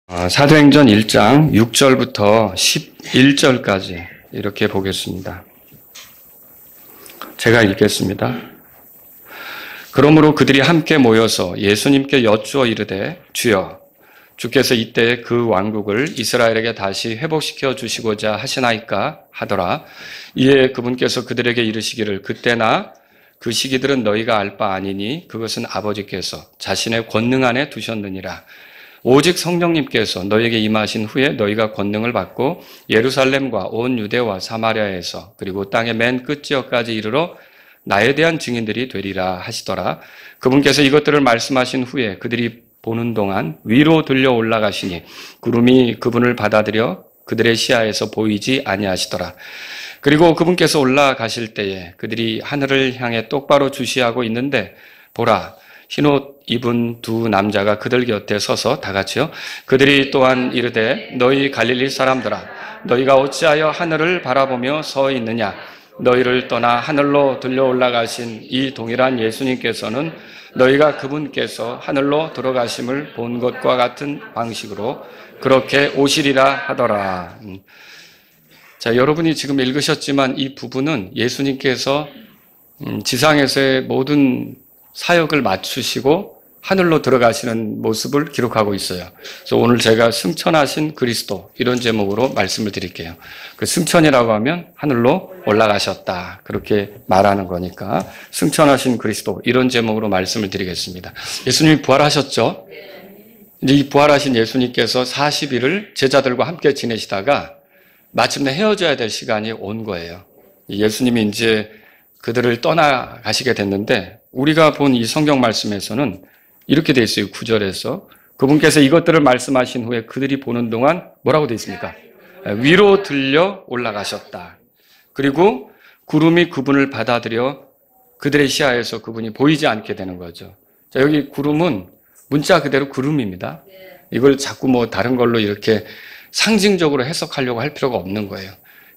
사도행전 1장 6절부터 11절까지 이렇게 보겠습니다. 제가 읽겠습니다. 그러므로 그들이 함께 모여서 예수님께 여쭈어 이르되 주여 주께서 이때 그 왕국을 이스라엘에게 다시 회복시켜 주시고자 하시나이까 하더라. 이에 그분께서 그들에게 이르시기를 그때나 그 시기들은 너희가 알 바 아니니 그것은 아버지께서 자신의 권능 안에 두셨느니라. 오직 성령님께서 너희에게 임하신 후에 너희가 권능을 받고 예루살렘과 온 유대와 사마리아에서 그리고 땅의 맨 끝지역까지 이르러 나에 대한 증인들이 되리라 하시더라. 그분께서 이것들을 말씀하신 후에 그들이 보는 동안 위로 들려 올라가시니 구름이 그분을 받아들여 그들의 시야에서 보이지 아니하시더라. 그리고 그분께서 올라가실 때에 그들이 하늘을 향해 똑바로 주시하고 있는데 보라 흰옷 입은 두 남자가 그들 곁에 서서 다 같이요. 그들이 또한 이르되 너희 갈릴리 사람들아 너희가 어찌하여 하늘을 바라보며 서 있느냐. 너희를 떠나 하늘로 들려 올라가신 이 동일한 예수님께서는 너희가 그분께서 하늘로 들어가심을 본 것과 같은 방식으로 그렇게 오시리라 하더라. 자, 여러분이 지금 읽으셨지만 이 부분은 예수님께서 지상에서의 모든 사역을 마치시고 하늘로 들어가시는 모습을 기록하고 있어요. 그래서 오늘 제가 승천하신 그리스도 이런 제목으로 말씀을 드릴게요. 그 승천이라고 하면 하늘로 올라가셨다 그렇게 말하는 거니까 승천하신 그리스도 이런 제목으로 말씀을 드리겠습니다. 예수님이 부활하셨죠? 이제 이 부활하신 예수님께서 40일을 제자들과 함께 지내시다가 마침내 헤어져야 될 시간이 온 거예요. 예수님이 이제 그들을 떠나가시게 됐는데 우리가 본 이 성경 말씀에서는 이렇게 되어 있어요. 9절에서 그분께서 이것들을 말씀하신 후에 그들이 보는 동안 뭐라고 되어 있습니까? 위로 들려 올라가셨다. 그리고 구름이 그분을 받아들여 그들의 시야에서 그분이 보이지 않게 되는 거죠. 자, 여기 구름은 문자 그대로 구름입니다. 이걸 자꾸 뭐 다른 걸로 이렇게 상징적으로 해석하려고 할 필요가 없는 거예요.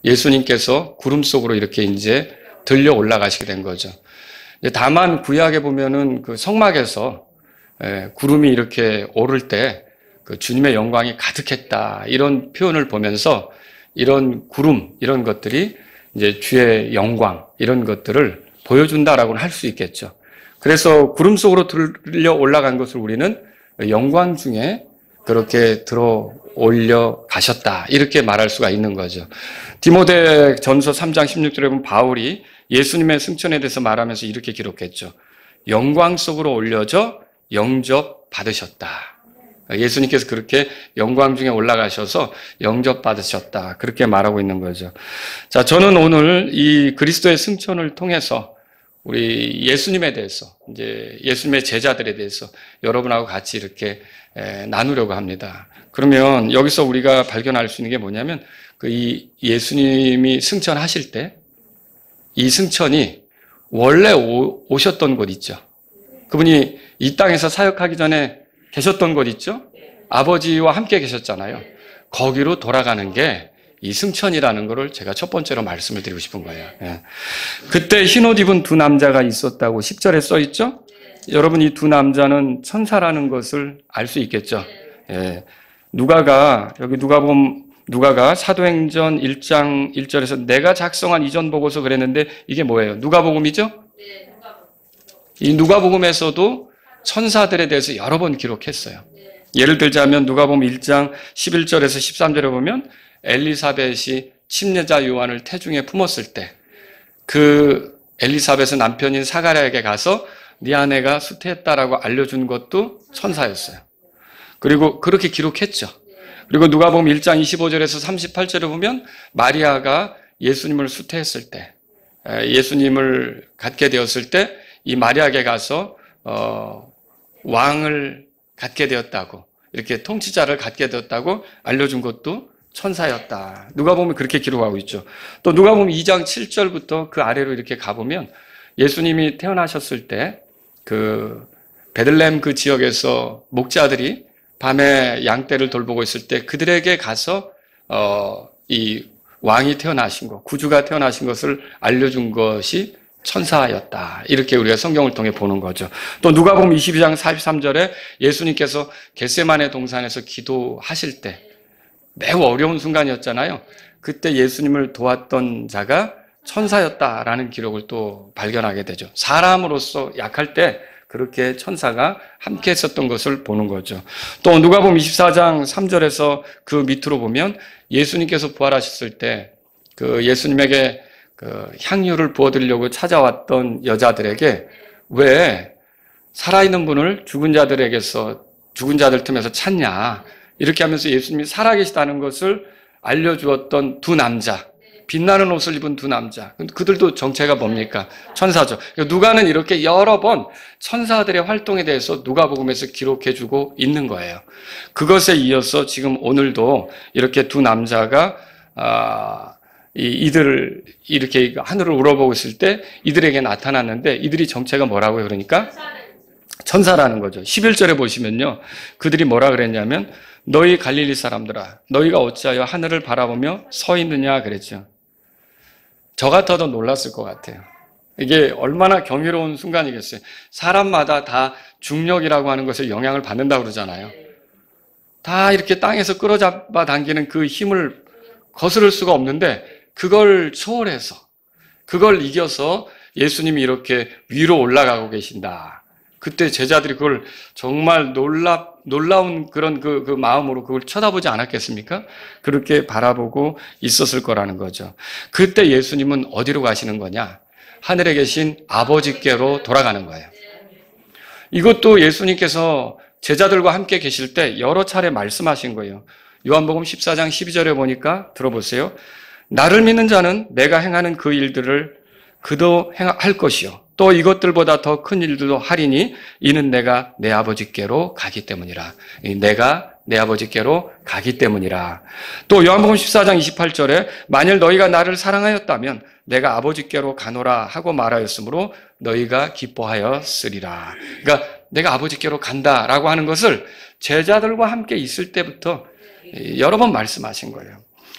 예수님께서 구름 속으로 이렇게 이제 들려 올라가시게 된 거죠. 다만 구약에 보면은 그 성막에서 구름이 이렇게 오를 때 그 주님의 영광이 가득했다 이런 표현을 보면서 이런 구름 이런 것들이 이제 주의 영광 이런 것들을 보여준다라고는 할 수 있겠죠. 그래서 구름 속으로 들려 올라간 것을 우리는 영광 중에 그렇게 들어 올려 가셨다 이렇게 말할 수가 있는 거죠. 디모데 전서 3장 16절에 보면 바울이 예수님의 승천에 대해서 말하면서 이렇게 기록했죠. 영광 속으로 올려져 영접 받으셨다. 예수님께서 그렇게 영광 중에 올라가셔서 영접 받으셨다. 그렇게 말하고 있는 거죠. 자, 저는 오늘 이 그리스도의 승천을 통해서 우리 예수님에 대해서, 이제 예수님의 제자들에 대해서 여러분하고 같이 이렇게 나누려고 합니다. 그러면 여기서 우리가 발견할 수 있는 게 뭐냐면 이 예수님이 승천하실 때 이 승천이 원래 오셨던 곳 있죠. 그분이 이 땅에서 사역하기 전에 계셨던 곳 있죠. 아버지와 함께 계셨잖아요. 거기로 돌아가는 게 이 승천이라는 것을 제가 첫 번째로 말씀을 드리고 싶은 거예요. 예. 그때 흰옷 입은 두 남자가 있었다고 10절에 써 있죠. 여러분 이 두 남자는 천사라는 것을 알 수 있겠죠. 예. 누가가 사도행전 1장 1절에서 내가 작성한 이전 보고서 그랬는데 이게 뭐예요? 누가복음이죠? 네, 누가복음. 이 누가복음에서도 천사들에 대해서 여러 번 기록했어요. 예를 들자면 누가복음 1장 11절에서 13절에 보면 엘리사벳이 침례자 요한을 태중에 품었을 때 그 엘리사벳은 남편인 사가랴에게 가서 네 아내가 수태했다라고 알려준 것도 천사였어요. 그리고 그렇게 기록했죠. 그리고 누가복음 1장 25절에서 38절에 보면 마리아가 예수님을 수태했을 때 예수님을 갖게 되었을 때 이 마리아에게 가서 왕을 갖게 되었다고 이렇게 통치자를 갖게 되었다고 알려준 것도 천사였다. 누가복음이 그렇게 기록하고 있죠. 또 누가복음 2장 7절부터 그 아래로 이렇게 가보면 예수님이 태어나셨을 때 그 베들레헴 그 지역에서 목자들이 밤에 양떼를 돌보고 있을 때 그들에게 가서 이 왕이 태어나신 것, 구주가 태어나신 것을 알려준 것이 천사였다. 이렇게 우리가 성경을 통해 보는 거죠. 또 누가복음 22장 43절에 예수님께서 겟세마네 동산에서 기도하실 때 매우 어려운 순간이었잖아요. 그때 예수님을 도왔던 자가 천사였다라는 기록을 또 발견하게 되죠. 사람으로서 약할 때 그렇게 천사가 함께 했었던 것을 보는 거죠. 또 누가복음 24장 3절에서 그 밑으로 보면 예수님께서 부활하셨을 때 그 예수님에게 그 향유를 부어드리려고 찾아왔던 여자들에게 왜 살아있는 분을 죽은 자들 틈에서 찾냐, 이렇게 하면서 예수님이 살아계시다는 것을 알려주었던 두 남자, 빛나는 옷을 입은 두 남자, 그들도 정체가 뭡니까? 천사죠. 누가는 이렇게 여러 번 천사들의 활동에 대해서 누가복음에서 기록해주고 있는 거예요. 그것에 이어서 지금 오늘도 이렇게 두 남자가 이들을 이렇게 하늘을 우러보고 있을 때 이들에게 나타났는데, 이들이 정체가 뭐라고요? 그러니까 천사라는 거죠. 11절에 보시면요, 그들이 뭐라 그랬냐면 너희 갈릴리 사람들아, 너희가 어찌하여 하늘을 바라보며 서 있느냐 그랬죠. 저 같아도 놀랐을 것 같아요. 이게 얼마나 경이로운 순간이겠어요. 사람마다 다 중력이라고 하는 것에 영향을 받는다고 그러잖아요. 다 이렇게 땅에서 끌어잡아 당기는 그 힘을 거스를 수가 없는데, 그걸 초월해서, 그걸 이겨서 예수님이 이렇게 위로 올라가고 계신다. 그때 제자들이 그걸 정말 놀라운 그런 그 마음으로 그걸 쳐다보지 않았겠습니까? 그렇게 바라보고 있었을 거라는 거죠. 그때 예수님은 어디로 가시는 거냐? 하늘에 계신 아버지께로 돌아가는 거예요. 이것도 예수님께서 제자들과 함께 계실 때 여러 차례 말씀하신 거예요. 요한복음 14장 12절에 보니까 들어보세요. 나를 믿는 자는 내가 행하는 그 일들을 그도 할 것이요, 또 이것들보다 더 큰 일들도 하리니 이는 내가 내 아버지께로 가기 때문이라. 내가 내 아버지께로 가기 때문이라. 또 요한복음 14장 28절에 만일 너희가 나를 사랑하였다면 내가 아버지께로 가노라 하고 말하였으므로 너희가 기뻐하였으리라. 그러니까 내가 아버지께로 간다라고 하는 것을 제자들과 함께 있을 때부터 여러 번 말씀하신 거예요.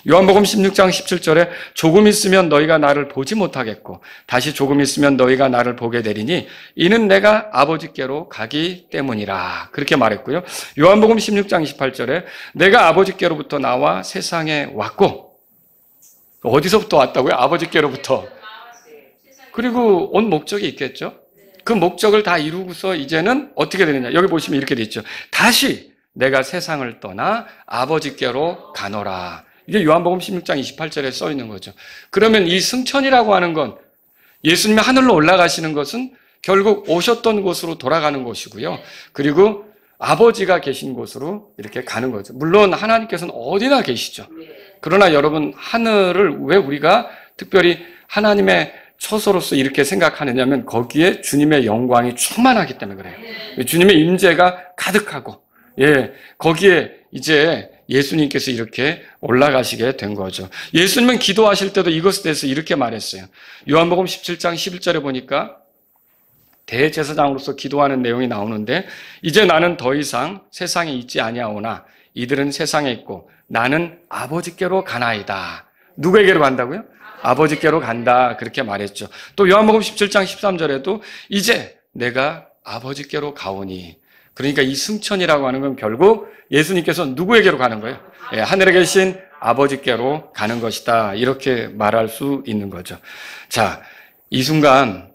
요한복음 16장 17절에 조금 있으면 너희가 나를 보지 못하겠고 다시 조금 있으면 너희가 나를 보게 되리니 이는 내가 아버지께로 가기 때문이라. 그렇게 말했고요. 요한복음 16장 28절에 내가 아버지께로부터 나와 세상에 왔고, 어디서부터 왔다고요? 아버지께로부터. 그리고 온 목적이 있겠죠. 그 목적을 다 이루고서 이제는 어떻게 되느냐. 여기 보시면 이렇게 돼 있죠. 다시 내가 세상을 떠나 아버지께로 가노라. 이게 요한복음 16장 28절에 써 있는 거죠. 그러면 이 승천이라고 하는 건, 예수님이 하늘로 올라가시는 것은 결국 오셨던 곳으로 돌아가는 곳이고요. 그리고 아버지가 계신 곳으로 이렇게 가는 거죠. 물론 하나님께서는 어디나 계시죠. 그러나 여러분, 하늘을 왜 우리가 특별히 하나님의 처소로서 이렇게 생각하느냐면 거기에 주님의 영광이 충만하기 때문에 그래요. 주님의 임재가 가득하고, 거기에 이제 예수님께서 이렇게 올라가시게 된 거죠. 예수님은 기도하실 때도 이것에 대해서 이렇게 말했어요. 요한복음 17장 11절에 보니까 대제사장으로서 기도하는 내용이 나오는데, 이제 나는 더 이상 세상에 있지 아니하오나 이들은 세상에 있고 나는 아버지께로 가나이다. 누구에게로 간다고요? 아버지께로 간다. 그렇게 말했죠. 또 요한복음 17장 13절에도 이제 내가 아버지께로 가오니. 그러니까 이 승천이라고 하는 건 결국 예수님께서 누구에게로 가는 거예요? 하늘에 계신 아버지께로 가는 것이다. 이렇게 말할 수 있는 거죠. 자, 이 순간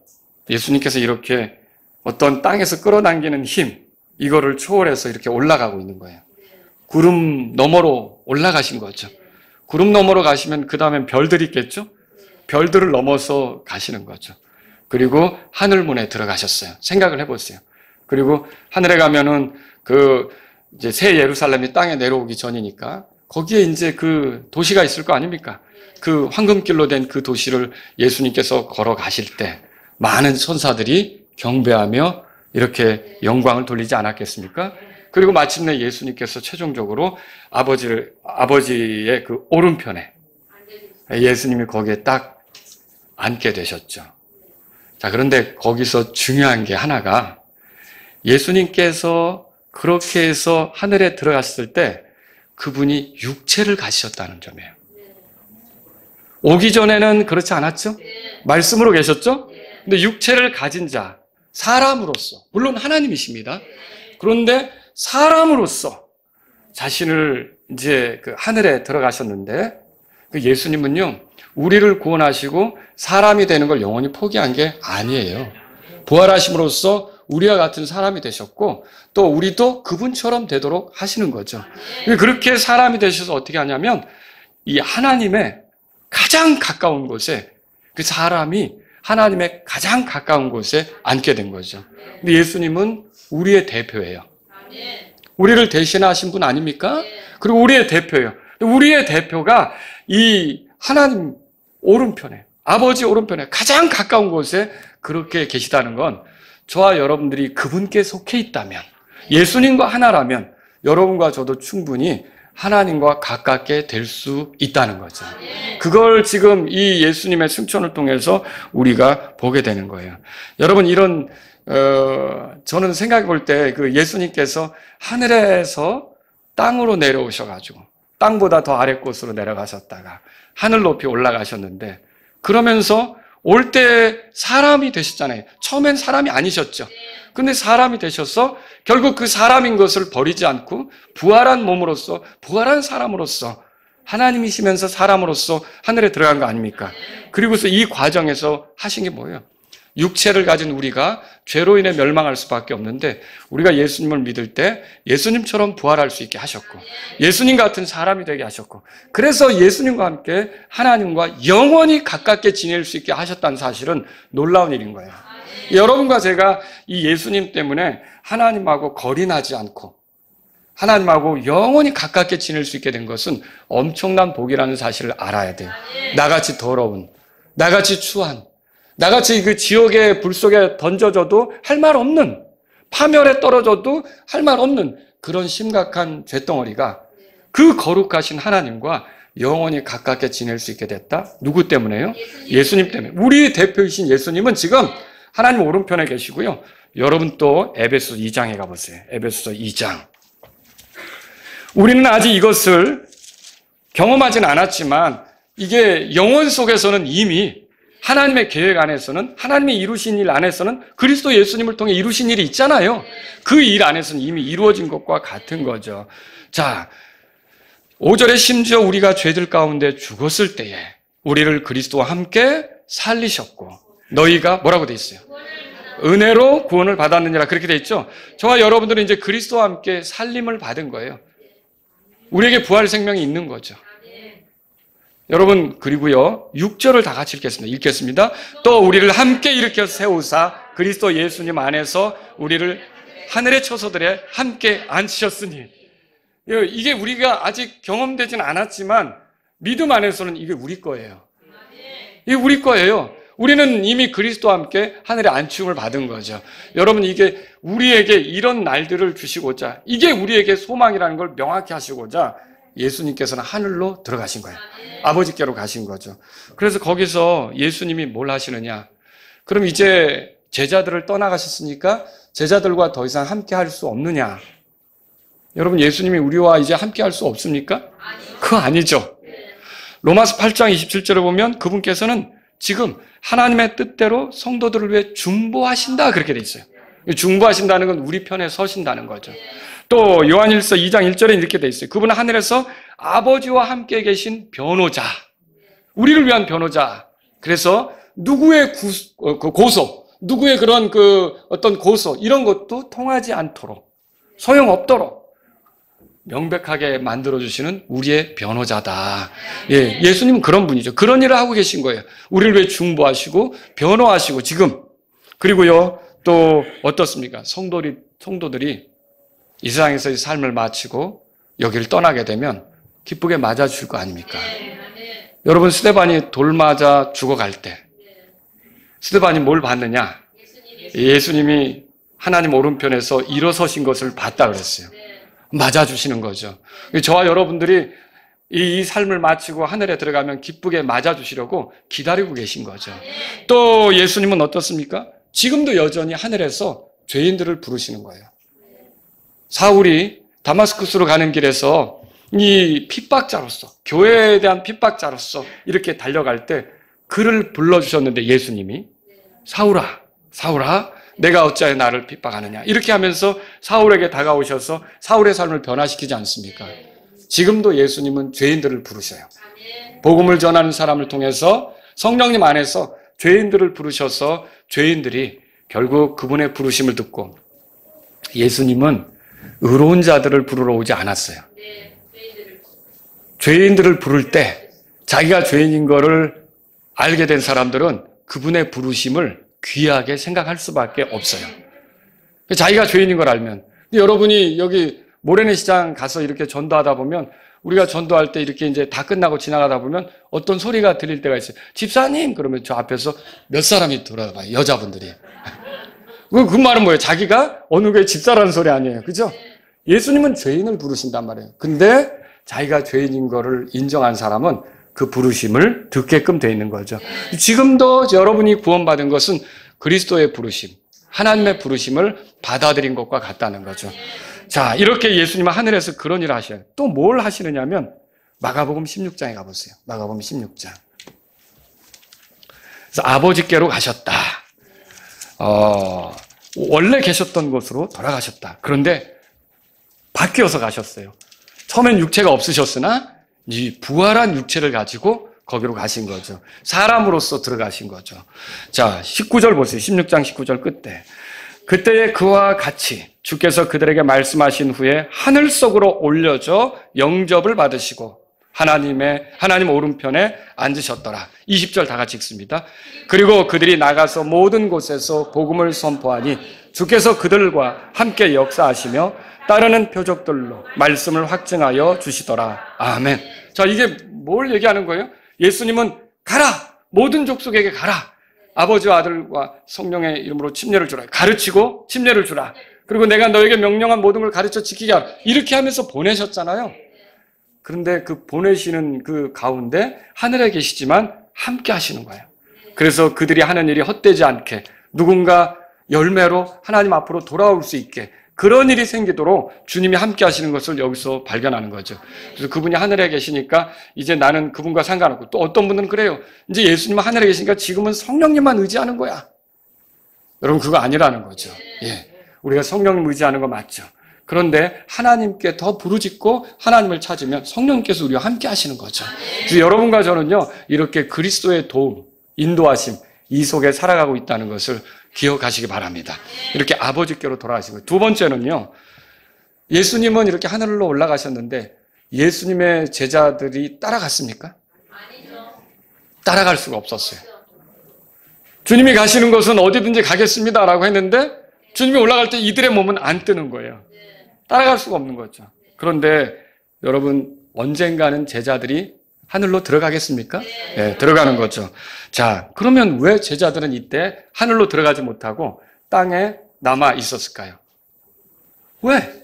예수님께서 이렇게 어떤 땅에서 끌어당기는 힘, 이거를 초월해서 이렇게 올라가고 있는 거예요. 구름 너머로 올라가신 거죠. 구름 너머로 가시면 그 다음엔 별들이 있겠죠? 별들을 넘어서 가시는 거죠. 그리고 하늘문에 들어가셨어요. 생각을 해보세요. 그리고 하늘에 가면은 이제 새 예루살렘이 땅에 내려오기 전이니까 거기에 이제 그 도시가 있을 거 아닙니까? 그 황금길로 된 그 도시를 예수님께서 걸어가실 때 많은 천사들이 경배하며 이렇게 영광을 돌리지 않았겠습니까? 그리고 마침내 예수님께서 최종적으로 아버지의 그 오른편에 예수님이 거기에 딱 앉게 되셨죠. 자, 그런데 거기서 중요한 게 하나가, 예수님께서 그렇게 해서 하늘에 들어갔을 때 그분이 육체를 가지셨다는 점이에요. 오기 전에는 그렇지 않았죠? 말씀으로 계셨죠? 근데 육체를 가진 자, 사람으로서, 물론 하나님이십니다. 그런데 사람으로서 자신을 이제 그 하늘에 들어가셨는데, 그 예수님은요, 우리를 구원하시고 사람이 되는 걸 영원히 포기한 게 아니에요. 부활하심으로써 우리와 같은 사람이 되셨고, 또 우리도 그분처럼 되도록 하시는 거죠. 그렇게 사람이 되셔서 어떻게 하냐면, 이 하나님의 가장 가까운 곳에, 그 사람이 하나님의 가장 가까운 곳에 앉게 된 거죠. 근데 예수님은 우리의 대표예요. 우리를 대신하신 분 아닙니까? 그리고 우리의 대표예요. 우리의 대표가 이 하나님 오른편에, 아버지 오른편에 가장 가까운 곳에 그렇게 계시다는 건 저와 여러분들이 그분께 속해 있다면, 예수님과 하나라면 여러분과 저도 충분히 하나님과 가깝게 될 수 있다는 거죠. 그걸 지금 이 예수님의 승천을 통해서 우리가 보게 되는 거예요. 여러분, 이런 저는 생각해 볼 때 그 예수님께서 하늘에서 땅으로 내려오셔가지고 땅보다 더 아래 곳으로 내려가셨다가 하늘 높이 올라가셨는데, 그러면서 올 때 사람이 되셨잖아요. 처음엔 사람이 아니셨죠. 근데 사람이 되셔서 결국 그 사람인 것을 버리지 않고 부활한 몸으로서, 부활한 사람으로서, 하나님이시면서 사람으로서 하늘에 들어간 거 아닙니까? 그리고서 이 과정에서 하신 게 뭐예요? 육체를 가진 우리가 죄로 인해 멸망할 수밖에 없는데, 우리가 예수님을 믿을 때 예수님처럼 부활할 수 있게 하셨고, 예수님 같은 사람이 되게 하셨고, 그래서 예수님과 함께 하나님과 영원히 가깝게 지낼 수 있게 하셨다는 사실은 놀라운 일인 거예요. 여러분과 제가 이 예수님 때문에 하나님하고 거리 나지 않고 하나님하고 영원히 가깝게 지낼 수 있게 된 것은 엄청난 복이라는 사실을 알아야 돼요. 나같이 더러운, 나같이 추한, 나같이 그 지옥의 불 속에 던져져도 할 말 없는, 파멸에 떨어져도 할 말 없는 그런 심각한 죄덩어리가 그 거룩하신 하나님과 영원히 가깝게 지낼 수 있게 됐다? 누구 때문에요? 예수님 때문에. 우리 대표이신 예수님은 지금 하나님 오른편에 계시고요. 여러분 또 에베소 2장에 가보세요. 에베소 2장. 우리는 아직 이것을 경험하진 않았지만 이게 영혼 속에서는 이미 하나님의 계획 안에서는, 하나님이 이루신 일 안에서는 그리스도 예수님을 통해 이루신 일이 있잖아요. 그 일 안에서는 이미 이루어진 것과 같은 거죠. 자, 5절에 심지어 우리가 죄들 가운데 죽었을 때에 우리를 그리스도와 함께 살리셨고, 너희가 뭐라고 돼 있어요? 은혜로 구원을 받았느니라, 그렇게 돼 있죠. 저와 여러분들은 이제 그리스도와 함께 살림을 받은 거예요. 우리에게 부활 생명이 있는 거죠. 여러분, 그리고요 6절을 다 같이 읽겠습니다. 또 우리를 함께 일으켜 세우사 그리스도 예수님 안에서 우리를 하늘의 처소들에 함께 앉히셨으니, 이게 우리가 아직 경험되진 않았지만 믿음 안에서는 이게 우리 거예요. 이게 우리 거예요. 우리는 이미 그리스도와 함께 하늘에 안춤을 받은 거죠. 여러분, 이게 우리에게 이런 날들을 주시고자, 이게 우리에게 소망이라는 걸 명확히 하시고자 예수님께서는 하늘로 들어가신 거예요. 아버지께로 가신 거죠. 그래서 거기서 예수님이 뭘 하시느냐? 그럼 이제 제자들을 떠나가셨으니까 제자들과 더 이상 함께 할 수 없느냐? 여러분, 예수님이 우리와 이제 함께 할 수 없습니까? 그거 아니죠. 로마서 8장 27절을 보면 그분께서는 지금 하나님의 뜻대로 성도들을 위해 중보하신다, 그렇게 돼 있어요. 중보하신다는 건 우리 편에 서신다는 거죠. 또 요한일서 2장 1절에 이렇게 돼 있어요. 그분은 하늘에서 아버지와 함께 계신 변호자, 우리를 위한 변호자. 그래서 누구의 고소, 누구의 그런 어떤 고소, 이런 것도 통하지 않도록, 소용없도록 명백하게 만들어주시는 우리의 변호자다. 예, 예수님은 그런 분이죠. 그런 일을 하고 계신 거예요. 우리를 위해 중보하시고 변호하시고 지금. 그리고요 또 어떻습니까? 성도들이 이 세상에서의 삶을 마치고 여기를 떠나게 되면 기쁘게 맞아줄 거 아닙니까? 여러분, 스데반이 돌 맞아 죽어갈 때 스데반이 뭘 봤느냐? 예수님이 하나님 오른편에서 일어서신 것을 봤다 그랬어요. 맞아주시는 거죠. 저와 여러분들이 이 삶을 마치고 하늘에 들어가면 기쁘게 맞아주시려고 기다리고 계신 거죠. 또 예수님은 어떻습니까? 지금도 여전히 하늘에서 죄인들을 부르시는 거예요. 사울이 다마스쿠스로 가는 길에서 이 핍박자로서, 교회에 대한 핍박자로서 이렇게 달려갈 때 그를 불러주셨는데 예수님이 사울아, 사울아, 내가 어찌하여 나를 핍박하느냐. 이렇게 하면서 사울에게 다가오셔서 사울의 삶을 변화시키지 않습니까? 지금도 예수님은 죄인들을 부르셔요. 복음을 전하는 사람을 통해서 성령님 안에서 죄인들을 부르셔서 죄인들이 결국 그분의 부르심을 듣고 예수님은 의로운 자들을 부르러 오지 않았어요. 죄인들을 부를 때 자기가 죄인인 거를 알게 된 사람들은 그분의 부르심을 귀하게 생각할 수밖에 없어요. 자기가 죄인인 걸 알면. 여러분이 여기 모래내 시장 가서 이렇게 전도하다 보면 우리가 전도할 때 이렇게 이제 다 끝나고 지나가다 보면 어떤 소리가 들릴 때가 있어요. 집사님! 그러면 저 앞에서 몇 사람이 돌아봐요. 여자분들이. 그 말은 뭐예요? 자기가 어느 교회 집사라는 소리 아니에요. 그죠? 예수님은 죄인을 부르신단 말이에요. 근데 자기가 죄인인 거를 인정한 사람은 그 부르심을 듣게끔 돼 있는 거죠. 지금도 여러분이 구원받은 것은 그리스도의 부르심, 하나님의 부르심을 받아들인 것과 같다는 거죠. 자, 이렇게 예수님은 하늘에서 그런 일을 하셔요. 또 뭘 하시느냐면 마가복음 16장에 가보세요. 마가복음 16장. 그래서 아버지께로 가셨다. 원래 계셨던 곳으로 돌아가셨다. 그런데 바뀌어서 가셨어요. 처음엔 육체가 없으셨으나 이 부활한 육체를 가지고 거기로 가신 거죠. 사람으로서 들어가신 거죠. 자, 19절 보세요. 16장 19절 끝에. 그때에 그와 같이 주께서 그들에게 말씀하신 후에 하늘 속으로 올려져 영접을 받으시고 하나님 오른편에 앉으셨더라. 20절 다 같이 읽습니다. 그리고 그들이 나가서 모든 곳에서 복음을 선포하니 주께서 그들과 함께 역사하시며 따르는 표적들로 말씀을 확증하여 주시더라. 아멘. 자, 이게 뭘 얘기하는 거예요? 예수님은 가라! 모든 족속에게 가라! 아버지와 아들과 성령의 이름으로 침례를 주라. 가르치고 침례를 주라. 그리고 내가 너에게 명령한 모든 걸 가르쳐 지키게 하라. 이렇게 하면서 보내셨잖아요. 그런데 그 보내시는 그 가운데 하늘에 계시지만 함께 하시는 거예요. 그래서 그들이 하는 일이 헛되지 않게 누군가 열매로 하나님 앞으로 돌아올 수 있게 그런 일이 생기도록 주님이 함께 하시는 것을 여기서 발견하는 거죠. 그래서 그분이 하늘에 계시니까 이제 나는 그분과 상관없고 또 어떤 분들은 그래요. 이제 예수님은 하늘에 계시니까 지금은 성령님만 의지하는 거야. 여러분 그거 아니라는 거죠. 예, 우리가 성령님 의지하는 거 맞죠. 그런데 하나님께 더 부르짖고 하나님을 찾으면 성령님께서 우리와 함께 하시는 거죠. 그래서 여러분과 저는요 이렇게 그리스도의 도움, 인도하심 이 속에 살아가고 있다는 것을 기억하시기 바랍니다. 이렇게 아버지께로 돌아가신 거예요. 두 번째는요. 예수님은 이렇게 하늘로 올라가셨는데 예수님의 제자들이 따라갔습니까? 따라갈 수가 없었어요. 주님이 가시는 곳은 어디든지 가겠습니다라고 했는데 주님이 올라갈 때 이들의 몸은 안 뜨는 거예요. 따라갈 수가 없는 거죠. 그런데 여러분 언젠가는 제자들이 하늘로 들어가겠습니까? 네, 들어가는 거죠. 자, 그러면 왜 제자들은 이때 하늘로 들어가지 못하고 땅에 남아 있었을까요? 왜?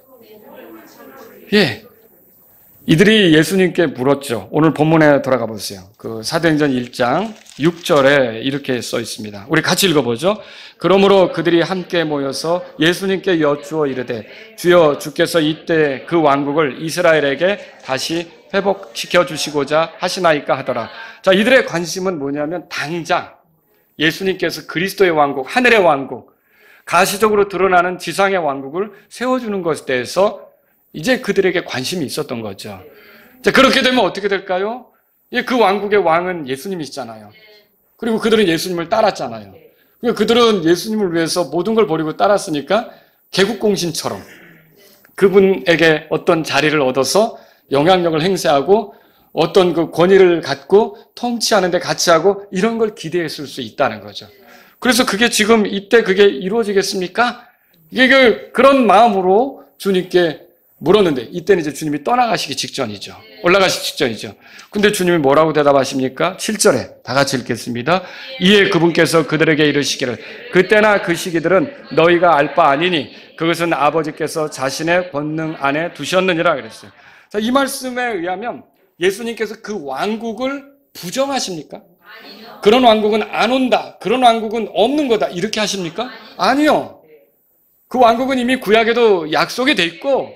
예. 이들이 예수님께 물었죠. 오늘 본문에 돌아가 보세요. 그 사도행전 1장 6절에 이렇게 써 있습니다. 우리 같이 읽어보죠. 그러므로 그들이 함께 모여서 예수님께 여쭈어 이르되 주여 주께서 이때 그 왕국을 이스라엘에게 다시 회복시켜 주시고자 하시나이까 하더라. 자, 이들의 관심은 뭐냐면 당장 예수님께서 그리스도의 왕국, 하늘의 왕국, 가시적으로 드러나는 지상의 왕국을 세워주는 것에 대해서 이제 그들에게 관심이 있었던 거죠. 자, 그렇게 되면 어떻게 될까요? 예, 그 왕국의 왕은 예수님이시잖아요. 그리고 그들은 예수님을 따랐잖아요. 그들은 예수님을 위해서 모든 걸 버리고 따랐으니까 개국공신처럼 그분에게 어떤 자리를 얻어서 영향력을 행사하고 어떤 그 권위를 갖고 통치하는 데 같이 하고 이런 걸 기대했을 수 있다는 거죠. 그래서 그게 지금 이때 그게 이루어지겠습니까? 이게 그런 마음으로 주님께 물었는데 이때는 이제 주님이 떠나가시기 직전이죠. 올라가시기 직전이죠. 근데 주님이 뭐라고 대답하십니까? 7절에 다 같이 읽겠습니다. 이에 그분께서 그들에게 이르시기를 그때나 그 시기들은 너희가 알 바 아니니 그것은 아버지께서 자신의 권능 안에 두셨느니라 그랬어요. 자, 이 말씀에 의하면 예수님께서 그 왕국을 부정하십니까? 그런 왕국은 안 온다. 그런 왕국은 없는 거다. 이렇게 하십니까? 아니요. 그 왕국은 이미 구약에도 약속이 돼 있고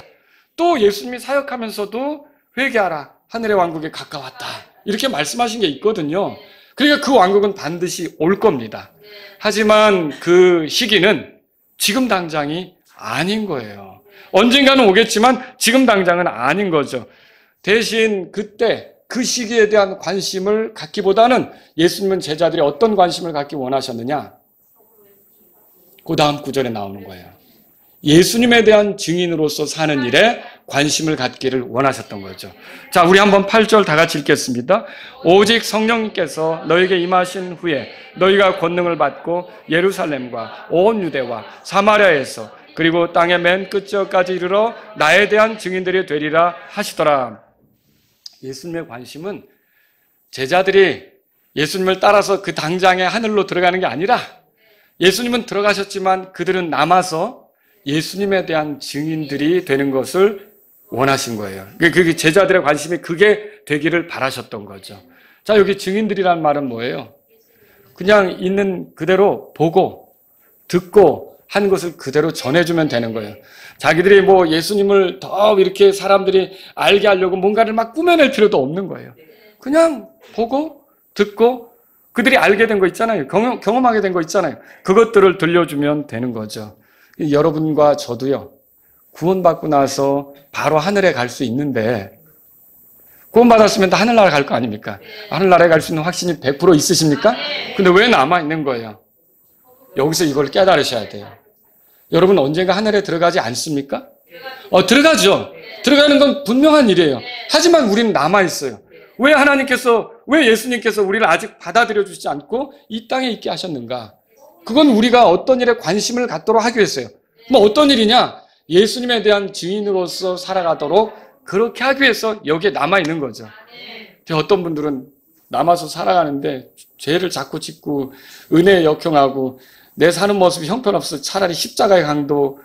또 예수님이 사역하면서도 회개하라. 하늘의 왕국에 가까웠다. 이렇게 말씀하신 게 있거든요. 그러니까 그 왕국은 반드시 올 겁니다. 하지만 그 시기는 지금 당장이 아닌 거예요. 언젠가는 오겠지만 지금 당장은 아닌 거죠. 대신 그때 그 시기에 대한 관심을 갖기보다는 예수님은 제자들이 어떤 관심을 갖기 원하셨느냐? 그 다음 구절에 나오는 거예요. 예수님에 대한 증인으로서 사는 일에 관심을 갖기를 원하셨던 거죠. 자, 우리 한번 8절 다 같이 읽겠습니다. 오직 성령님께서 너에게 임하신 후에 너희가 권능을 받고 예루살렘과 온 유대와 사마리아에서 그리고 땅의 맨 끝저까지 이르러 나에 대한 증인들이 되리라 하시더라. 예수님의 관심은 제자들이 예수님을 따라서 그 당장에 하늘로 들어가는 게 아니라 예수님은 들어가셨지만 그들은 남아서 예수님에 대한 증인들이 되는 것을 원하신 거예요. 그 제자들의 관심이 그게 되기를 바라셨던 거죠. 자, 여기 증인들이란 말은 뭐예요? 그냥 있는 그대로 보고 듣고 한 것을 그대로 전해주면 되는 거예요. 자기들이 뭐 예수님을 더 이렇게 사람들이 알게 하려고 뭔가를 막 꾸며낼 필요도 없는 거예요. 그냥 보고 듣고 그들이 알게 된 거 있잖아요. 경험하게 된 거 있잖아요. 그것들을 들려주면 되는 거죠. 여러분과 저도요, 구원받고 나서 바로 하늘에 갈 수 있는데, 구원받았으면 다 하늘나라 갈 거 아닙니까? 하늘나라에 갈 수 있는 확신이 100% 있으십니까? 근데 왜 남아있는 거예요? 여기서 이걸 깨달으셔야 돼요. 여러분 언젠가 하늘에 들어가지 않습니까? 들어가죠. 들어가는 건 분명한 일이에요. 하지만 우리는 남아있어요. 왜 예수님께서 우리를 아직 받아들여 주시지 않고 이 땅에 있게 하셨는가? 그건 우리가 어떤 일에 관심을 갖도록 하기 위해서요. 뭐 어떤 일이냐? 예수님에 대한 증인으로서 살아가도록 그렇게 하기 위해서 여기에 남아있는 거죠. 어떤 분들은 남아서 살아가는데 죄를 자꾸 짓고 은혜에 역형하고 내 사는 모습이 형편없어 차라리 십자가의 강도,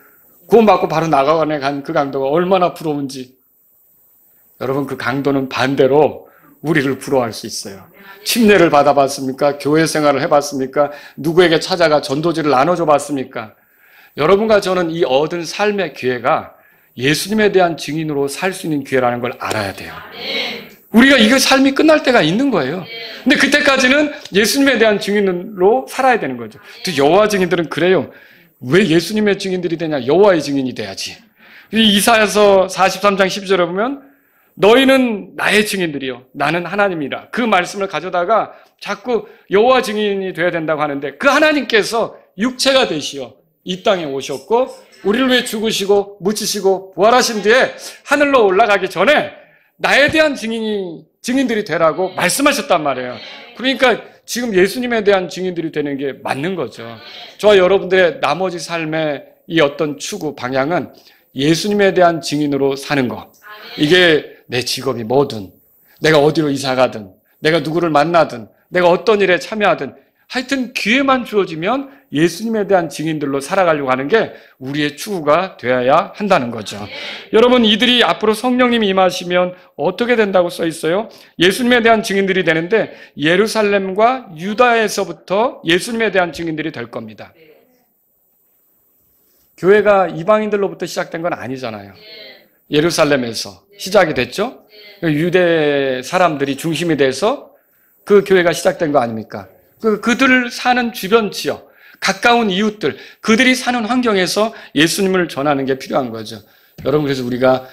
구원받고 바로 나가관에 간 그 강도가 얼마나 부러운지. 여러분, 그 강도는 반대로 우리를 부러워할 수 있어요. 침례를 받아봤습니까? 교회 생활을 해봤습니까? 누구에게 찾아가 전도지를 나눠줘 봤습니까? 여러분과 저는 이 얻은 삶의 기회가 예수님에 대한 증인으로 살 수 있는 기회라는 걸 알아야 돼요. 우리가 이거 삶이 끝날 때가 있는 거예요. 근데 그때까지는 예수님에 대한 증인으로 살아야 되는 거죠. 또 여호와 증인들은 그래요. 왜 예수님의 증인들이 되냐? 여호와의 증인이 돼야지. 이사야서 43장 12절에 보면 너희는 나의 증인들이요 나는 하나님이라. 그 말씀을 가져다가 자꾸 여호와 증인이 되어야 된다고 하는데 그 하나님께서 육체가 되시어 이 땅에 오셨고 우리를 위해 죽으시고 묻히시고 부활하신 뒤에 하늘로 올라가기 전에 나에 대한 증인들이 되라고 말씀하셨단 말이에요. 그러니까 지금 예수님에 대한 증인들이 되는 게 맞는 거죠. 저와 여러분들의 나머지 삶의 이 어떤 추구 방향은 예수님에 대한 증인으로 사는 것. 이게 내 직업이 뭐든, 내가 어디로 이사 가든, 내가 누구를 만나든, 내가 어떤 일에 참여하든 하여튼 기회만 주어지면 예수님에 대한 증인들로 살아가려고 하는 게 우리의 추구가 되어야 한다는 거죠. 여러분, 이들이 앞으로 성령님이 임하시면 어떻게 된다고 써 있어요? 예수님에 대한 증인들이 되는데 예루살렘과 유다에서부터 예수님에 대한 증인들이 될 겁니다. 교회가 이방인들로부터 시작된 건 아니잖아요. 예루살렘에서 시작이 됐죠. 유대 사람들이 중심이 돼서 그 교회가 시작된 거 아닙니까? 그들 사는 주변 지역, 가까운 이웃들, 그들이 사는 환경에서 예수님을 전하는 게 필요한 거죠. 여러분, 그래서 우리가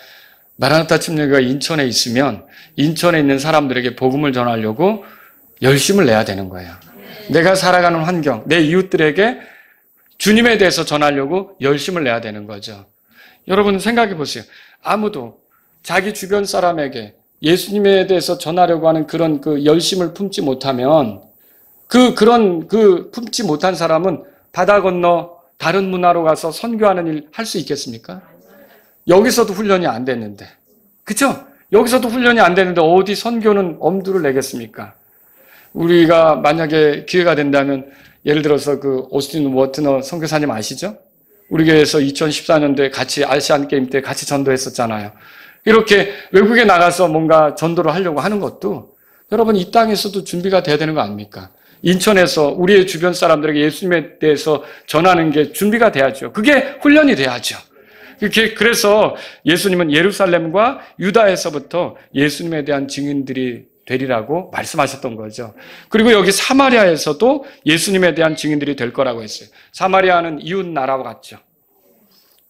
마라나타 침례교회가 인천에 있으면 인천에 있는 사람들에게 복음을 전하려고 열심을 내야 되는 거예요. 내가 살아가는 환경, 내 이웃들에게 주님에 대해서 전하려고 열심을 내야 되는 거죠. 여러분 생각해 보세요. 아무도 자기 주변 사람에게 예수님에 대해서 전하려고 하는 그런 그 열심을 품지 못하면 그런 품지 못한 사람은 바다 건너 다른 문화로 가서 선교하는 일 할 수 있겠습니까? 여기서도 훈련이 안 됐는데. 그쵸? 여기서도 훈련이 안 됐는데 어디 선교는 엄두를 내겠습니까? 우리가 만약에 기회가 된다면 예를 들어서 그 오스틴 워트너 선교사님 아시죠? 우리 교회에서 2014년도에 같이 아시안 게임 때 같이 전도했었잖아요. 이렇게 외국에 나가서 뭔가 전도를 하려고 하는 것도 여러분 이 땅에서도 준비가 돼야 되는 거 아닙니까? 인천에서 우리의 주변 사람들에게 예수님에 대해서 전하는 게 준비가 돼야죠. 그게 훈련이 돼야죠. 그래서 예수님은 예루살렘과 유다에서부터 예수님에 대한 증인들이 되리라고 말씀하셨던 거죠. 그리고 여기 사마리아에서도 예수님에 대한 증인들이 될 거라고 했어요. 사마리아는 이웃 나라와 같죠.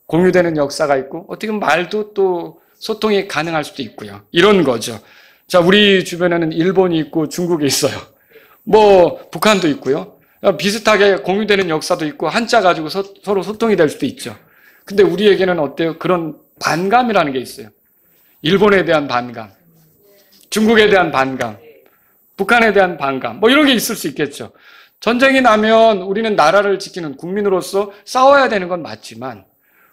공유되는 역사가 있고 어떻게 보면 말도 또 소통이 가능할 수도 있고요. 이런 거죠. 자, 우리 주변에는 일본이 있고 중국이 있어요. 뭐 북한도 있고요. 비슷하게 공유되는 역사도 있고 한자 가지고 서로 소통이 될 수도 있죠. 근데 우리에게는 어때요? 그런 반감이라는 게 있어요. 일본에 대한 반감, 중국에 대한 반감, 북한에 대한 반감, 뭐 이런 게 있을 수 있겠죠. 전쟁이 나면 우리는 나라를 지키는 국민으로서 싸워야 되는 건 맞지만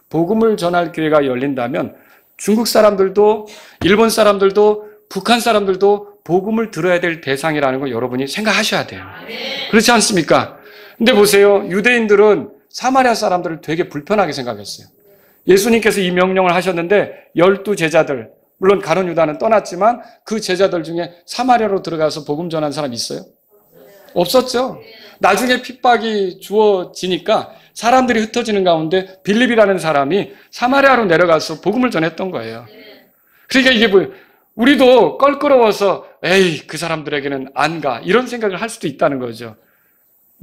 복음을 전할 기회가 열린다면 중국 사람들도 일본 사람들도 북한 사람들도 복음을 들어야 될 대상이라는 걸 여러분이 생각하셔야 돼요. 그렇지 않습니까? 근데 보세요. 유대인들은 사마리아 사람들을 되게 불편하게 생각했어요. 예수님께서 이 명령을 하셨는데 12제자들, 물론 가룟 유다는 떠났지만 그 제자들 중에 사마리아로 들어가서 복음 전한 사람 있어요? 없었죠. 나중에 핍박이 주어지니까 사람들이 흩어지는 가운데 빌립이라는 사람이 사마리아로 내려가서 복음을 전했던 거예요. 그러니까 이게 뭐 우리도 껄끄러워서 에이 그 사람들에게는 안 가 이런 생각을 할 수도 있다는 거죠.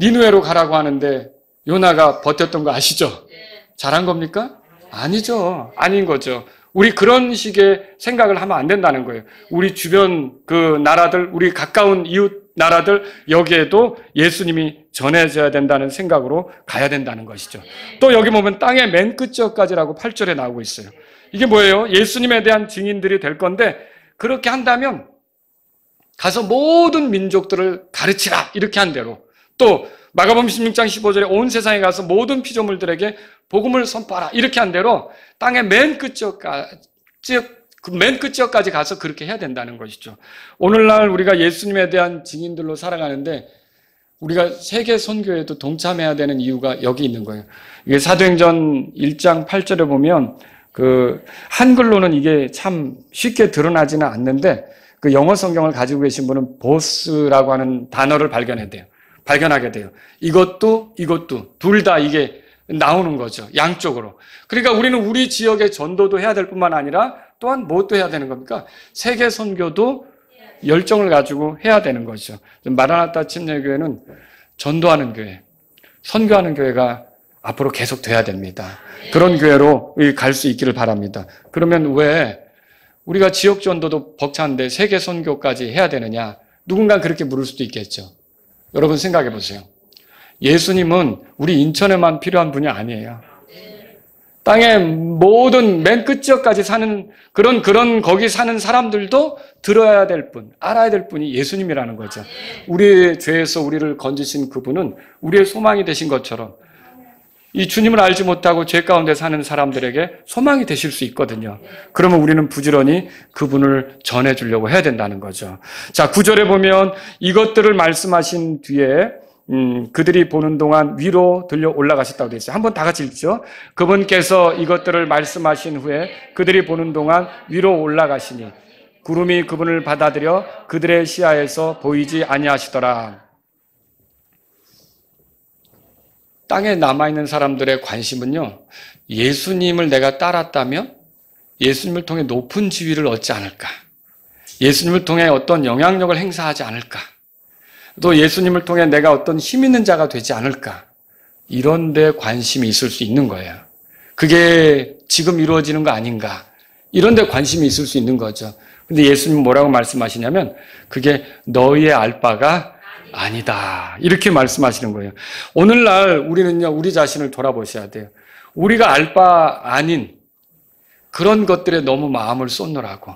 니느웨로 가라고 하는데 요나가 버텼던 거 아시죠? 잘한 겁니까? 아니죠. 아닌 거죠. 우리 그런 식의 생각을 하면 안 된다는 거예요. 우리 주변 그 나라들, 우리 가까운 이웃 나라들 여기에도 예수님이 전해져야 된다는 생각으로 가야 된다는 것이죠. 또 여기 보면 땅의 맨 끝지어까지라고 8절에 나오고 있어요. 이게 뭐예요? 예수님에 대한 증인들이 될 건데 그렇게 한다면 가서 모든 민족들을 가르치라 이렇게 한 대로 또 마가복음 16장 15절에 온 세상에 가서 모든 피조물들에게 복음을 선포하라 이렇게 한 대로 땅의 맨 끝지어까지 가서 그렇게 해야 된다는 것이죠. 오늘날 우리가 예수님에 대한 증인들로 살아가는데 우리가 세계 선교에도 동참해야 되는 이유가 여기 있는 거예요. 이게 사도행전 1장 8절에 보면 그 한글로는 이게 참 쉽게 드러나지는 않는데 그 영어 성경을 가지고 계신 분은 보스라고 하는 단어를 발견하게 돼요. 이것도 둘 다 이게 나오는 거죠. 양쪽으로. 그러니까 우리는 우리 지역의 전도도 해야 될 뿐만 아니라 또한 무엇도 해야 되는 겁니까? 세계 선교도 열정을 가지고 해야 되는 거죠. 마라나타 침례교회는 전도하는 교회, 선교하는 교회가 앞으로 계속 돼야 됩니다. 그런 교회로 갈 수 있기를 바랍니다. 그러면 왜 우리가 지역 전도도 벅찬데 세계 선교까지 해야 되느냐? 누군가 그렇게 물을 수도 있겠죠. 여러분 생각해 보세요. 예수님은 우리 인천에만 필요한 분이 아니에요. 땅의 모든 맨 끝지역까지 사는 그런 거기 사는 사람들도 들어야 될 분, 알아야 될 분이 예수님이라는 거죠. 우리의 죄에서 우리를 건지신 그분은 우리의 소망이 되신 것처럼 이 주님을 알지 못하고 죄 가운데 사는 사람들에게 소망이 되실 수 있거든요. 그러면 우리는 부지런히 그분을 전해주려고 해야 된다는 거죠. 자, 9절에 보면 이것들을 말씀하신 뒤에 그들이 보는 동안 위로 들려 올라가셨다고 되어 있어요. 한번 다 같이 읽죠. 그분께서 이것들을 말씀하신 후에 그들이 보는 동안 위로 올라가시니 구름이 그분을 받아들여 그들의 시야에서 보이지 아니하시더라. 땅에 남아있는 사람들의 관심은요, 예수님을 내가 따랐다면 예수님을 통해 높은 지위를 얻지 않을까? 예수님을 통해 어떤 영향력을 행사하지 않을까? 또 예수님을 통해 내가 어떤 힘 있는 자가 되지 않을까? 이런 데 관심이 있을 수 있는 거예요. 그게 지금 이루어지는 거 아닌가? 이런 데 관심이 있을 수 있는 거죠. 근데 예수님은 뭐라고 말씀하시냐면 그게 너희의 알 바가 아니다. 이렇게 말씀하시는 거예요. 오늘날 우리는요, 우리 자신을 돌아보셔야 돼요. 우리가 알 바 아닌 그런 것들에 너무 마음을 쏟느라고,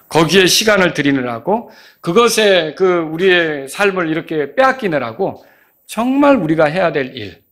거기에 시간을 들이느라고, 그것에 우리의 삶을 이렇게 빼앗기느라고 정말 우리가 해야 될 일,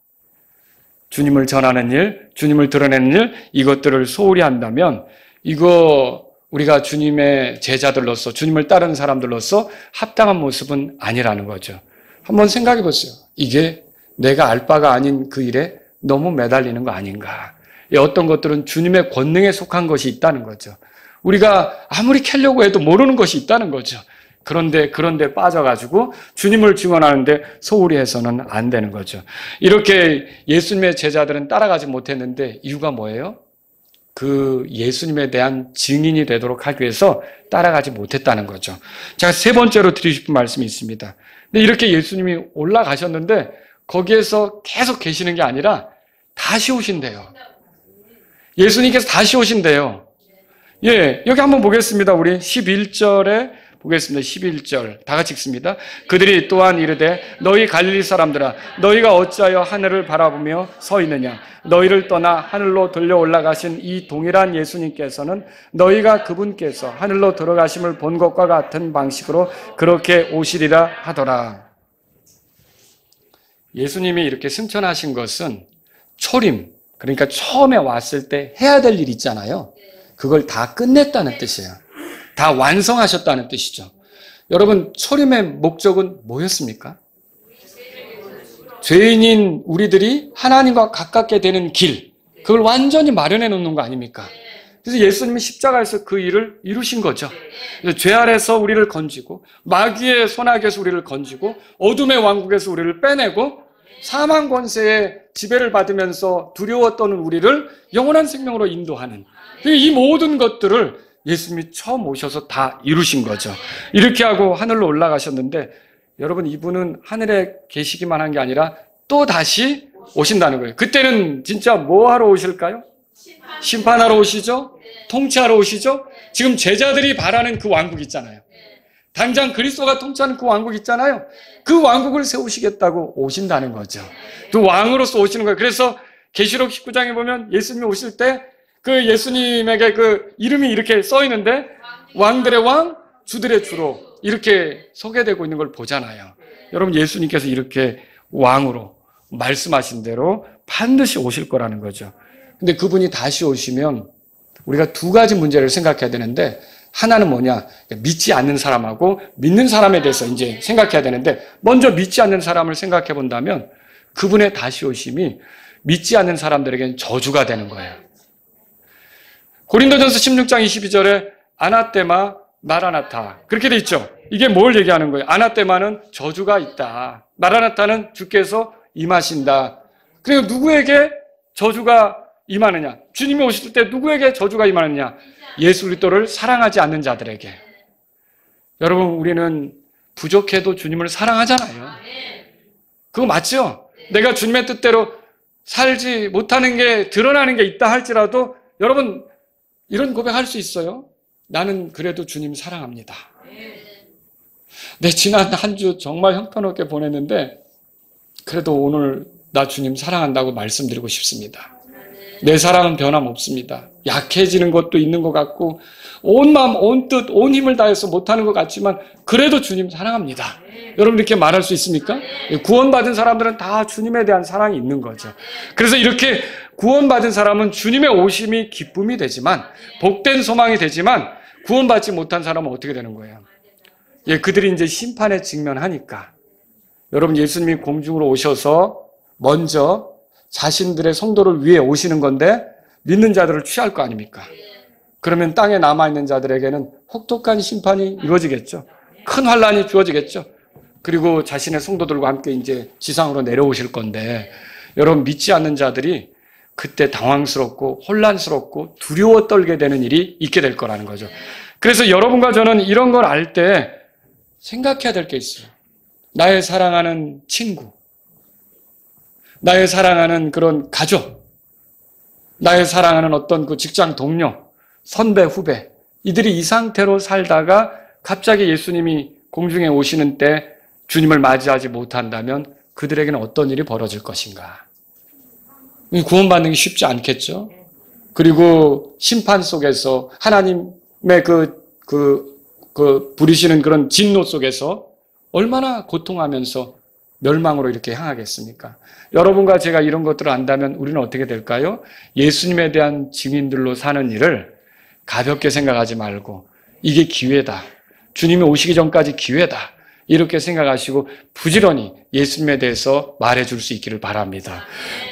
주님을 전하는 일, 주님을 드러내는 일, 이것들을 소홀히 한다면 이거 우리가 주님의 제자들로서, 주님을 따르는 사람들로서 합당한 모습은 아니라는 거죠. 한번 생각해 보세요. 이게 내가 알 바가 아닌 그 일에 너무 매달리는 거 아닌가. 어떤 것들은 주님의 권능에 속한 것이 있다는 거죠. 우리가 아무리 캐려고 해도 모르는 것이 있다는 거죠. 그런데 빠져가지고 주님을 증언하는데 소홀히 해서는 안 되는 거죠. 이렇게 예수님의 제자들은 따라가지 못했는데 이유가 뭐예요? 그 예수님에 대한 증인이 되도록 하기 위해서 따라가지 못했다는 거죠. 제가 세 번째로 드리고 싶은 말씀이 있습니다. 근데 이렇게 예수님이 올라가셨는데 거기에서 계속 계시는 게 아니라 다시 오신대요. 예수님께서 다시 오신대요. 예, 여기 한번 보겠습니다. 우리 11절에 보겠습니다. 11절 다 같이 읽습니다. 그들이 또한 이르되 너희 갈릴리 사람들아 너희가 어찌하여 하늘을 바라보며 서 있느냐. 너희를 떠나 하늘로 들려 올라가신 이 동일한 예수님께서는 너희가 그분께서 하늘로 들어가심을 본 것과 같은 방식으로 그렇게 오시리라 하더라. 예수님이 이렇게 승천하신 것은 초림, 그러니까 처음에 왔을 때 해야 될 일 있잖아요. 그걸 다 끝냈다는 뜻이에요. 다 완성하셨다는 뜻이죠. 여러분, 초림의 목적은 뭐였습니까? 죄인인 우리들이 하나님과 가깝게 되는 길, 그걸 완전히 마련해 놓는 거 아닙니까? 그래서 예수님이 십자가에서 그 일을 이루신 거죠. 죄 아래서 우리를 건지고 마귀의 손아귀에서 우리를 건지고 어둠의 왕국에서 우리를 빼내고 사망 권세의 지배를 받으면서 두려워 떠는 우리를 영원한 생명으로 인도하는 이 모든 것들을 예수님이 처음 오셔서 다 이루신 거죠. 이렇게 하고 하늘로 올라가셨는데 여러분, 이분은 하늘에 계시기만 한 게 아니라 또 다시 오신다는 거예요. 그때는 진짜 뭐 하러 오실까요? 심판하러 오시죠? 통치하러 오시죠? 지금 제자들이 바라는 그 왕국 있잖아요. 당장 그리스도가 통치하는 그 왕국 있잖아요. 그 왕국을 세우시겠다고 오신다는 거죠. 그 왕으로서 오시는 거예요. 그래서 계시록 19장에 보면 예수님이 오실 때 그 예수님에게 그 이름이 이렇게 써 있는데 왕들의 왕, 주들의 주로 이렇게 소개되고 있는 걸 보잖아요. 여러분, 예수님께서 이렇게 왕으로 말씀하신 대로 반드시 오실 거라는 거죠. 근데 그분이 다시 오시면 우리가 두 가지 문제를 생각해야 되는데, 하나는 뭐냐? 믿지 않는 사람하고 믿는 사람에 대해서 이제 생각해야 되는데, 먼저 믿지 않는 사람을 생각해 본다면 그분의 다시 오심이 믿지 않는 사람들에게는 저주가 되는 거예요. 고린도전서 16장 22절에 아나테마 마라나타 그렇게 돼 있죠. 이게 뭘 얘기하는 거예요? 아나테마는 저주가 있다. 마라나타는 주께서 임하신다. 그리고 누구에게 저주가 임하느냐? 주님이 오실 때 누구에게 저주가 임하느냐? 예수 그리스도를 사랑하지 않는 자들에게. 여러분, 우리는 부족해도 주님을 사랑하잖아요. 그거 맞죠? 내가 주님의 뜻대로 살지 못하는 게 드러나는 게 있다 할지라도 여러분, 이런 고백할 수 있어요. 나는 그래도 주님 사랑합니다. 내 지난 한 주 정말 형편없게 보냈는데 그래도 오늘 나 주님 사랑한다고 말씀드리고 싶습니다. 내 사랑은 변함없습니다. 약해지는 것도 있는 것 같고 온 마음, 온 뜻, 온 힘을 다해서 못하는 것 같지만 그래도 주님 사랑합니다. 여러분, 이렇게 말할 수 있습니까? 구원받은 사람들은 다 주님에 대한 사랑이 있는 거죠. 그래서 이렇게 구원받은 사람은 주님의 오심이 기쁨이 되지만, 복된 소망이 되지만, 구원받지 못한 사람은 어떻게 되는 거예요? 예, 그들이 이제 심판에 직면하니까. 여러분, 예수님이 공중으로 오셔서 먼저 자신들의 성도를 위해 오시는 건데 믿는 자들을 취할 거 아닙니까? 그러면 땅에 남아있는 자들에게는 혹독한 심판이 이루어지겠죠. 큰 환란이 주어지겠죠. 그리고 자신의 성도들과 함께 이제 지상으로 내려오실 건데, 여러분, 믿지 않는 자들이 그때 당황스럽고 혼란스럽고 두려워 떨게 되는 일이 있게 될 거라는 거죠. 그래서 여러분과 저는 이런 걸 알 때 생각해야 될 게 있어요. 나의 사랑하는 친구, 나의 사랑하는 그런 가족, 나의 사랑하는 어떤 그 직장 동료, 선배, 후배, 이들이 이 상태로 살다가 갑자기 예수님이 공중에 오시는 때 주님을 맞이하지 못한다면 그들에게는 어떤 일이 벌어질 것인가? 구원받는 게 쉽지 않겠죠? 그리고 심판 속에서 하나님의 부리시는 그런 진노 속에서 얼마나 고통하면서 멸망으로 이렇게 향하겠습니까? 여러분과 제가 이런 것들을 안다면 우리는 어떻게 될까요? 예수님에 대한 증인들로 사는 일을 가볍게 생각하지 말고 이게 기회다. 주님이 오시기 전까지 기회다. 이렇게 생각하시고 부지런히 예수님에 대해서 말해줄 수 있기를 바랍니다.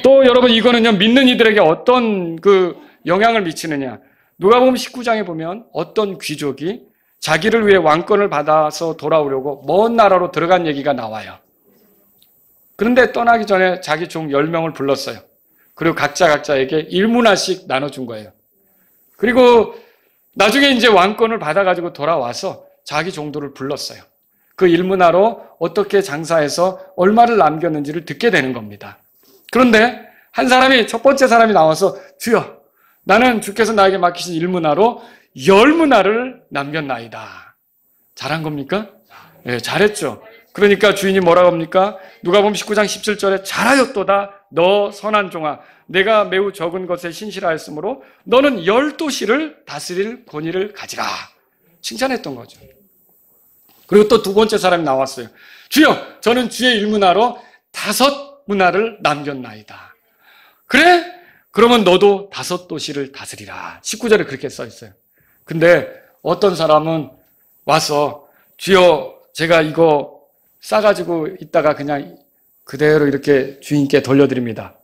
또 여러분, 이거는요, 믿는 이들에게 어떤 그 영향을 미치느냐. 누가복음 19장에 보면 어떤 귀족이 자기를 위해 왕권을 받아서 돌아오려고 먼 나라로 들어간 얘기가 나와요. 그런데 떠나기 전에 자기 종 10명을 불렀어요. 그리고 각자에게 1문화씩 나눠준 거예요. 그리고 나중에 이제 왕권을 받아가지고 돌아와서 자기 종들을 불렀어요. 그 일문화로 어떻게 장사해서 얼마를 남겼는지를 듣게 되는 겁니다. 그런데 한 사람이, 첫 번째 사람이 나와서 주여, 나는 주께서 나에게 맡기신 일문화로 10문화를 남겼나이다. 잘한 겁니까? 네, 잘했죠. 그러니까 주인이 뭐라고 합니까? 누가복음 19장 17절에 잘하였도다 너 선한 종아, 내가 매우 적은 것에 신실하였으므로 너는 10도시를 다스릴 권위를 가지라. 칭찬했던 거죠. 그리고 또 두 번째 사람이 나왔어요. 주여, 저는 주의 일문화로 5문화를 남겼나이다. 그래? 그러면 너도 5도시를 다스리라. 19절에 그렇게 써 있어요. 근데 어떤 사람은 와서 주여, 제가 이거 싸가지고 있다가 그냥 그대로 이렇게 주인께 돌려드립니다.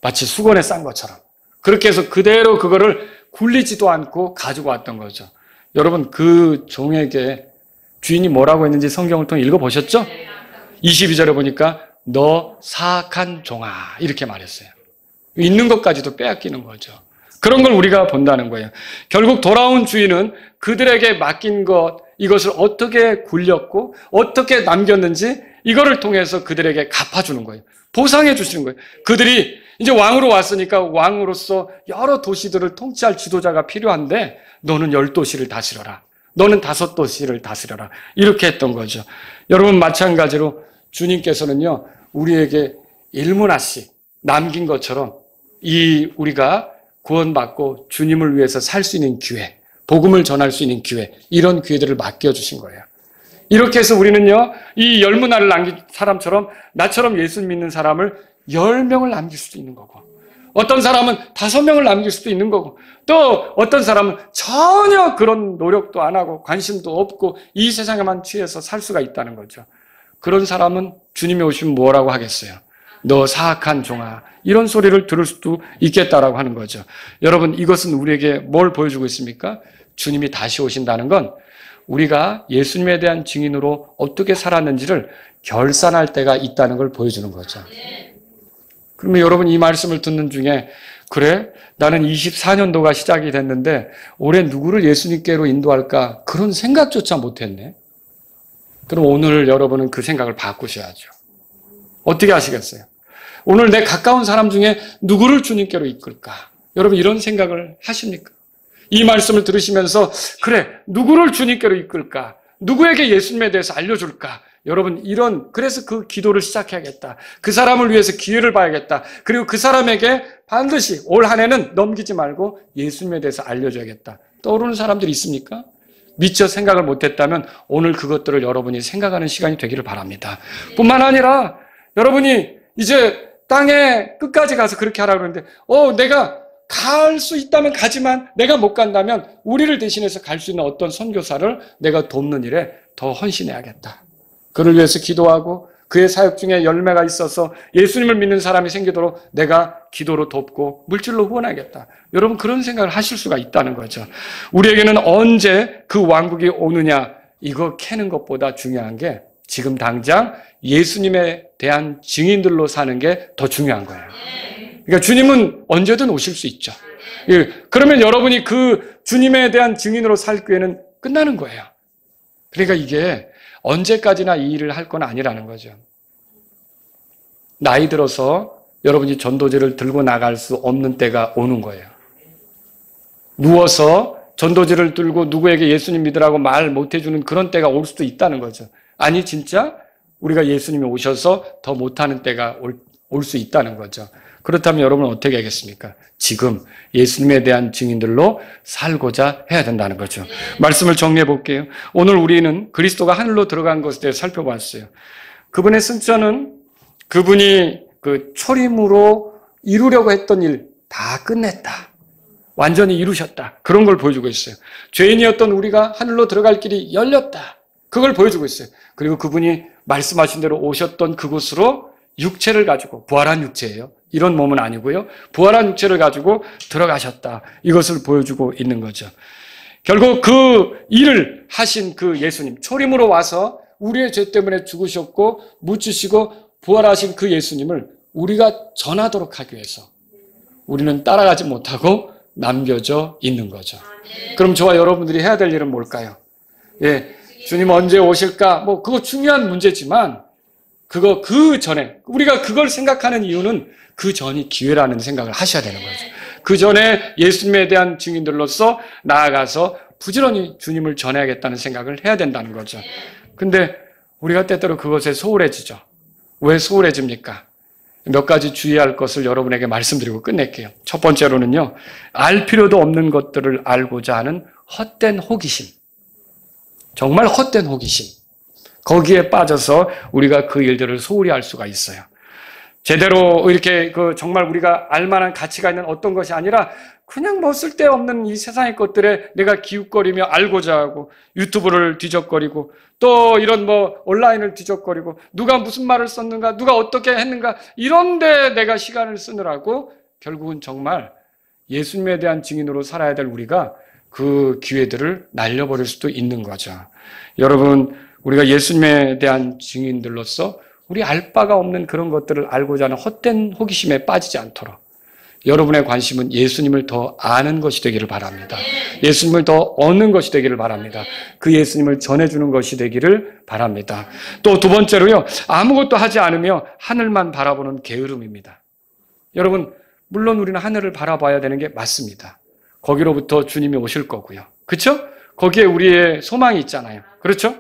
마치 수건에 싼 것처럼. 그렇게 해서 그대로 그거를 굴리지도 않고 가지고 왔던 거죠. 여러분, 그 종에게 주인이 뭐라고 했는지 성경을 통해 읽어보셨죠? 22절에 보니까 너 사악한 종아 이렇게 말했어요. 있는 것까지도 빼앗기는 거죠. 그런 걸 우리가 본다는 거예요. 결국 돌아온 주인은 그들에게 맡긴 것, 이것을 어떻게 굴렸고 어떻게 남겼는지 이거를 통해서 그들에게 갚아주는 거예요. 보상해 주시는 거예요. 그들이 이제 왕으로 왔으니까 왕으로서 여러 도시들을 통치할 지도자가 필요한데 너는 10도시를 다스려라. 너는 5도시를 다스려라. 이렇게 했던 거죠. 여러분, 마찬가지로 주님께서는요, 우리에게 일문화씩 남긴 것처럼 우리가 구원받고 주님을 위해서 살 수 있는 기회, 복음을 전할 수 있는 기회, 이런 기회들을 맡겨주신 거예요. 이렇게 해서 우리는요, 이 10문화를 남긴 사람처럼 나처럼 예수 믿는 사람을 10명을 남길 수도 있는 거고, 어떤 사람은 5명을 남길 수도 있는 거고, 또 어떤 사람은 전혀 그런 노력도 안 하고 관심도 없고 이 세상에만 취해서 살 수가 있다는 거죠. 그런 사람은 주님이 오시면 뭐라고 하겠어요? 너 사악한 종아, 이런 소리를 들을 수도 있겠다라고 하는 거죠. 여러분, 이것은 우리에게 뭘 보여주고 있습니까? 주님이 다시 오신다는 건 우리가 예수님에 대한 증인으로 어떻게 살았는지를 결산할 때가 있다는 걸 보여주는 거죠. 그러면 여러분, 이 말씀을 듣는 중에 그래? 나는 24년도가 시작이 됐는데 올해 누구를 예수님께로 인도할까? 그런 생각조차 못했네. 그럼 오늘 여러분은 그 생각을 바꾸셔야죠. 어떻게 하시겠어요? 오늘 내 가까운 사람 중에 누구를 주님께로 이끌까? 여러분, 이런 생각을 하십니까? 이 말씀을 들으시면서 그래, 누구를 주님께로 이끌까? 누구에게 예수님에 대해서 알려줄까? 여러분, 그래서 그 기도를 시작해야겠다. 그 사람을 위해서 기회를 봐야겠다. 그리고 그 사람에게 반드시 올 한 해는 넘기지 말고 예수님에 대해서 알려줘야겠다. 떠오르는 사람들이 있습니까? 미처 생각을 못했다면 오늘 그것들을 여러분이 생각하는 시간이 되기를 바랍니다. 뿐만 아니라 여러분이 이제 땅의 끝까지 가서 그렇게 하라고 그러는데 내가 갈 수 있다면 가지만 내가 못 간다면 우리를 대신해서 갈 수 있는 어떤 선교사를 내가 돕는 일에 더 헌신해야겠다. 그를 위해서 기도하고 그의 사역 중에 열매가 있어서 예수님을 믿는 사람이 생기도록 내가 기도로 돕고 물질로 후원하겠다. 여러분, 그런 생각을 하실 수가 있다는 거죠. 우리에게는 언제 그 왕국이 오느냐, 이거 캐는 것보다 중요한 게 지금 당장 예수님에 대한 증인들로 사는 게 더 중요한 거예요. 그러니까 주님은 언제든 오실 수 있죠. 그러면 여러분이 그 주님에 대한 증인으로 살 기회는 끝나는 거예요. 그러니까 이게 언제까지나 이 일을 할 건 아니라는 거죠. 나이 들어서 여러분이 전도지를 들고 나갈 수 없는 때가 오는 거예요. 누워서 전도지를 들고 누구에게 예수님 믿으라고 말 못해주는 그런 때가 올 수도 있다는 거죠. 아니, 진짜 우리가 예수님이 오셔서 더 못하는 때가 올 수 있다는 거죠. 그렇다면 여러분은 어떻게 하겠습니까? 지금 예수님에 대한 증인들로 살고자 해야 된다는 거죠. 말씀을 정리해 볼게요. 오늘 우리는 그리스도가 하늘로 들어간 것에 대해 살펴봤어요. 그분의 승천은 그분이 그 초림으로 이루려고 했던 일 다 끝냈다. 완전히 이루셨다. 그런 걸 보여주고 있어요. 죄인이었던 우리가 하늘로 들어갈 길이 열렸다. 그걸 보여주고 있어요. 그리고 그분이 말씀하신 대로 오셨던 그곳으로 육체를 가지고, 부활한 육체예요. 이런 몸은 아니고요. 부활한 육체를 가지고 들어가셨다. 이것을 보여주고 있는 거죠. 결국 그 일을 하신 그 예수님, 초림으로 와서 우리의 죄 때문에 죽으셨고 묻히시고 부활하신 그 예수님을 우리가 전하도록 하기 위해서 우리는 따라가지 못하고 남겨져 있는 거죠. 그럼 저와 여러분들이 해야 될 일은 뭘까요? 예, 주님 언제 오실까? 뭐 그거 중요한 문제지만 그 전에 우리가 그걸 생각하는 이유는 그 전이 기회라는 생각을 하셔야 되는 거죠. 그 전에 예수님에 대한 증인들로서 나아가서 부지런히 주님을 전해야겠다는 생각을 해야 된다는 거죠. 근데 우리가 때때로 그것에 소홀해지죠. 왜 소홀해집니까? 몇 가지 주의할 것을 여러분에게 말씀드리고 끝낼게요. 첫 번째로는요, 알 필요도 없는 것들을 알고자 하는 헛된 호기심. 정말 헛된 호기심. 거기에 빠져서 우리가 그 일들을 소홀히 할 수가 있어요. 제대로 이렇게 정말 우리가 알만한 가치가 있는 어떤 것이 아니라 그냥 뭐 쓸데없는 이 세상의 것들에 내가 기웃거리며 알고자 하고 유튜브를 뒤적거리고 또 이런 뭐 온라인을 뒤적거리고 누가 무슨 말을 썼는가 누가 어떻게 했는가 이런데 내가 시간을 쓰느라고 결국은 정말 예수님에 대한 증인으로 살아야 될 우리가 그 기회들을 날려버릴 수도 있는 거죠. 여러분, 우리가 예수님에 대한 증인들로서 우리 알 바가 없는 그런 것들을 알고자 하는 헛된 호기심에 빠지지 않도록 여러분의 관심은 예수님을 더 아는 것이 되기를 바랍니다. 예수님을 더 얻는 것이 되기를 바랍니다. 그 예수님을 전해주는 것이 되기를 바랍니다. 또 두 번째로요, 아무것도 하지 않으며 하늘만 바라보는 게으름입니다. 여러분, 물론 우리는 하늘을 바라봐야 되는 게 맞습니다. 거기로부터 주님이 오실 거고요. 그렇죠? 거기에 우리의 소망이 있잖아요. 그렇죠?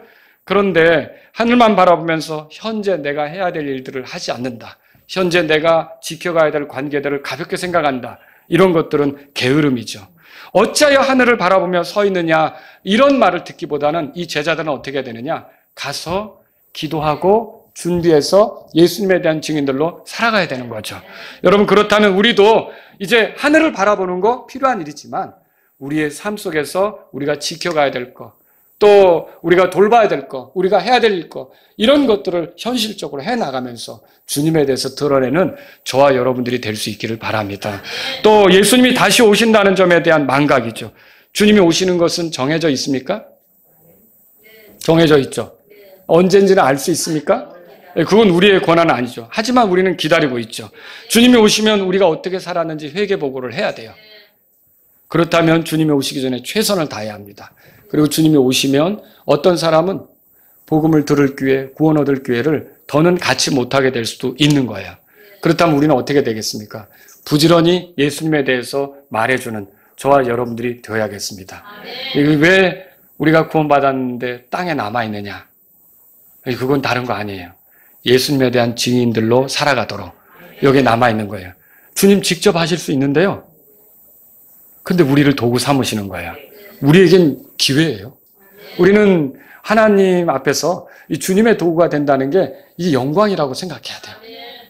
그런데 하늘만 바라보면서 현재 내가 해야 될 일들을 하지 않는다. 현재 내가 지켜가야 될 관계들을 가볍게 생각한다. 이런 것들은 게으름이죠. 어찌하여 하늘을 바라보며 서 있느냐 이런 말을 듣기보다는 이 제자들은 어떻게 되느냐? 가서 기도하고 준비해서 예수님에 대한 증인들로 살아가야 되는 거죠. 여러분, 그렇다면 우리도 이제 하늘을 바라보는 거 필요한 일이지만 우리의 삶 속에서 우리가 지켜가야 될 것, 또 우리가 돌봐야 될 것, 우리가 해야 될 것, 이런 것들을 현실적으로 해나가면서 주님에 대해서 드러내는 저와 여러분들이 될 수 있기를 바랍니다. 또 예수님이 다시 오신다는 점에 대한 망각이죠. 주님이 오시는 것은 정해져 있습니까? 정해져 있죠. 언젠지는 알 수 있습니까? 그건 우리의 권한은 아니죠. 하지만 우리는 기다리고 있죠. 주님이 오시면 우리가 어떻게 살았는지 회개보고를 해야 돼요. 그렇다면 주님이 오시기 전에 최선을 다해야 합니다. 그리고 주님이 오시면 어떤 사람은 복음을 들을 기회, 구원 얻을 기회를 더는 갖지 못하게 될 수도 있는 거예요. 그렇다면 우리는 어떻게 되겠습니까? 부지런히 예수님에 대해서 말해주는 저와 여러분들이 되어야겠습니다. 왜 우리가 구원받았는데 땅에 남아있느냐? 그건 다른 거 아니에요. 예수님에 대한 증인들로 살아가도록 여기에 남아있는 거예요. 주님 직접 하실 수 있는데요. 근데 우리를 도구 삼으시는 거예요. 우리에겐 기회예요. 우리는 하나님 앞에서 이 주님의 도구가 된다는 게 이 영광이라고 생각해야 돼요.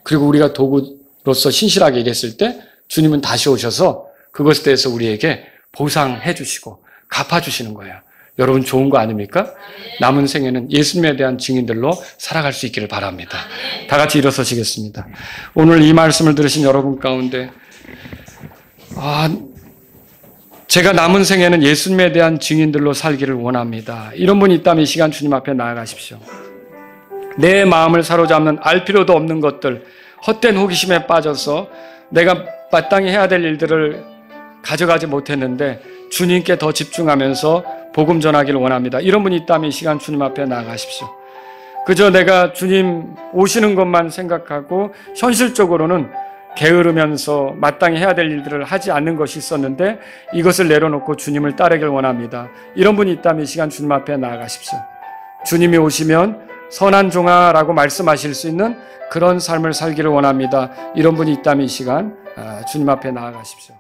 그리고 우리가 도구로서 신실하게 일했을 때 주님은 다시 오셔서 그것에 대해서 우리에게 보상해 주시고 갚아주시는 거예요. 여러분, 좋은 거 아닙니까? 남은 생에는 예수님에 대한 증인들로 살아갈 수 있기를 바랍니다. 다 같이 일어서시겠습니다. 오늘 이 말씀을 들으신 여러분 가운데 제가 남은 생에는 예수님에 대한 증인들로 살기를 원합니다. 이런 분이 있다면 이 시간 주님 앞에 나아가십시오. 내 마음을 사로잡는 알 필요도 없는 것들, 헛된 호기심에 빠져서 내가 마땅히 해야 될 일들을 가져가지 못했는데 주님께 더 집중하면서 복음 전하기를 원합니다. 이런 분이 있다면 이 시간 주님 앞에 나아가십시오. 그저 내가 주님 오시는 것만 생각하고 현실적으로는 게으르면서 마땅히 해야 될 일들을 하지 않는 것이 있었는데 이것을 내려놓고 주님을 따르길 원합니다. 이런 분이 있다면 이 시간 주님 앞에 나아가십시오. 주님이 오시면 선한 종아라고 말씀하실 수 있는 그런 삶을 살기를 원합니다. 이런 분이 있다면 이 시간 주님 앞에 나아가십시오.